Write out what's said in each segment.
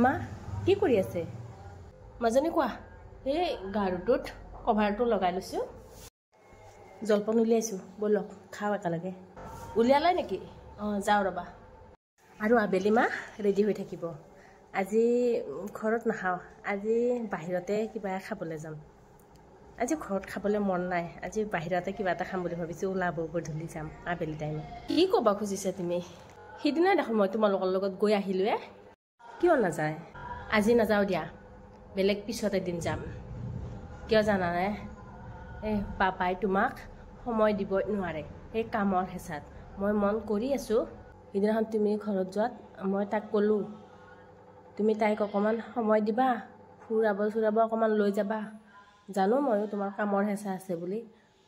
মা কি কৰি আছে? মাজনী কোৱা। এই গাৰুটোত কভাৰটো লগাই লৈছোঁ, জলপান উলিয়াইছোঁ, ব'লক খাওঁ একেলগে। উলিয়ালে নেকি? অঁ যাওঁ ৰ'বা। আৰু আবেলি মা ৰেডি হৈ থাকিব। আজি ঘৰত নাখাওঁ, আজি বাহিৰতে কিবা খাবলৈ যাম। আজি ঘৰত খাবলৈ মন নাই, আজি বাহিৰতে কিবা এটা খাম বুলি ভাবিছোঁ। ওলাব গধূলি যাম আবেলি টাইমত। কি ক'ব খুজিছা তুমি? সিদিনাই দেখোন মই তোমালোকৰ লগত গৈ আহিলোঁৱে। কিয় নাযায়? আজি নাযাওঁ দিয়া, বেলেগ পিছত এদিন যাম। কিয় জানানে? এই পাপাই তোমাক সময় দিব নোৱাৰে, সেই কামৰ হেঁচাত। মই মন কৰি আছোঁ। সিদিনাখন তুমি ঘৰত যোৱাত মই তাক ক'লোঁ, তুমি তাইক অকণমান সময় দিবা, ফুৰাব অকণমান লৈ যাবা। জানো ময়ো তোমাৰ কামৰ হেঁচা আছে বুলি,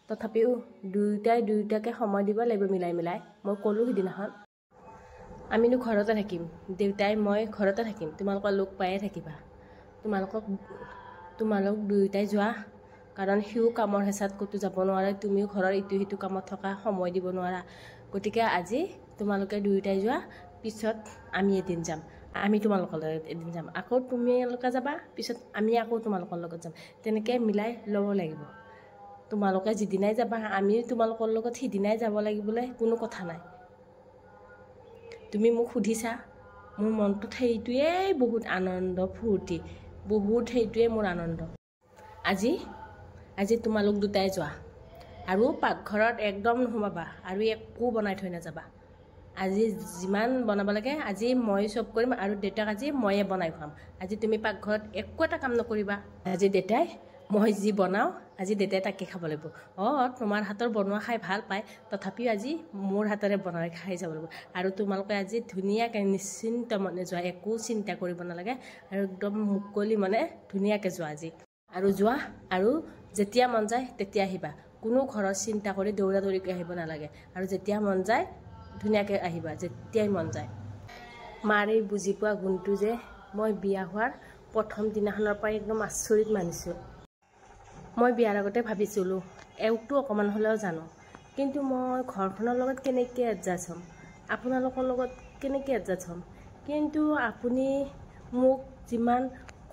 তথাপিও দুয়োটাকে সময় দিব লাগিব মিলাই। মই ক'লোঁ সিদিনাখন। আমিনো ঘৰতে থাকিম, দেউতাই মই ঘৰতে থাকিম, তোমালোকৰ লগ পায়ে থাকিবা। তোমালোক দুয়োটাই যোৱা, কাৰণ সিও কামৰ হেঁচাত ক'তো যাব নোৱাৰে, তুমিও ঘৰৰ ইটো সিটো কামত থকা সময় দিব নোৱাৰা। গতিকে আজি তোমালোকে দুয়োটাই যোৱা, পিছত আমি এদিন যাম। আমি তোমালোকৰ লগত এদিন যাম, আকৌ তোমালোকে যাবা, পিছত আমি আকৌ তোমালোকৰ লগত যাম। তেনেকৈ মিলাই ল'ব লাগিব। তোমালোকে যিদিনাই যাবা আমিও তোমালোকৰ লগত সিদিনাই যাব লাগিবলৈ কোনো কথা নাই। তুমি মোক সুধিছা, মোৰ মনটোত সেইটোৱেই বহুত আনন্দ ফূৰ্তি, সেইটোৱে মোৰ আনন্দ। আজি তোমালোক দুটাই যোৱা, আৰু পাকঘৰত একদম নোসোমাবা, আৰু একো বনাই থৈ নাযাবা। আজি যিমান বনাব লাগে আজি মই চব কৰিম, আৰু দেউতাক আজি ময়ে বনাই খুৱাম। আজি তুমি পাকঘৰত একো এটা কাম নকৰিবা। আজি দেউতাই মই যি বনাওঁ আজি দেউতাই তাকে খাব লাগিব। অঁ তোমাৰ হাতৰ বনোৱা খাই ভাল পায়, তথাপিও আজি মোৰ হাতেৰে বনাই খাই যাব লাগিব। আৰু তোমালোকে আজি ধুনীয়াকৈ নিশ্চিন্ত মনে যোৱা, একো চিন্তা কৰিব নালাগে, আৰু একদম মুকলি মনে ধুনীয়াকৈ যোৱা আজি। আৰু যোৱা, আৰু যেতিয়া মন যায় তেতিয়া আহিবা। কোনো ঘৰত চিন্তা কৰি দৌৰা দৌৰিকৈ আহিব নালাগে, আৰু যেতিয়া মন যায় ধুনীয়াকৈ আহিবা, যেতিয়াই মন যায়। মাৰ এই বুজি পোৱা গুণটো যে মই বিয়া হোৱাৰ প্ৰথম দিনাখনৰ পৰাই একদম আচৰিত মানিছোঁ। মই বিয়াৰ আগতে ভাবিছিলোঁ এওঁটো অকণমান হ'লেও জানো, কিন্তু মই ঘৰখনৰ লগত কেনেকৈ এডজাষ্ট হ'ম, আপোনালোকৰ লগত কেনেকৈ এডজাষ্ট হ'ম। কিন্তু আপুনি মোক যিমান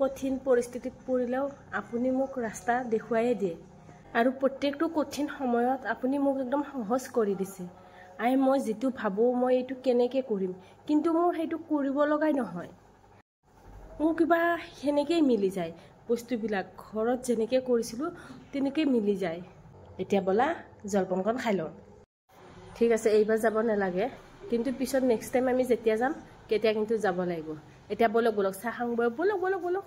কঠিন পৰিস্থিতিত পৰিলেও আপুনি মোক ৰাস্তা দেখুৱাইয়ে দিয়ে, আৰু প্ৰত্যেকটো কঠিন সময়ত আপুনি মোক একদম সহজ কৰি দিছে। মই যিটো ভাবোঁ মই এইটো কেনেকৈ কৰিম, কিন্তু মোৰ সেইটো কৰিব লগাই নহয়। মোৰ কিবা সেনেকৈয়ে মিলি যায় বস্তুবিলাক, ঘৰত যেনেকৈ কৰিছিলোঁ তেনেকৈ মিলি যায়। এতিয়া ব'লা জলপানকণ খাই লওঁ। ঠিক আছে, এইবাৰ যাব নালাগে, কিন্তু পিছত নেক্সট টাইম আমি যেতিয়া যাম তেতিয়া কিন্তু যাব লাগিব। এতিয়া ব'লক চাহ খাওঁ, ব'লক।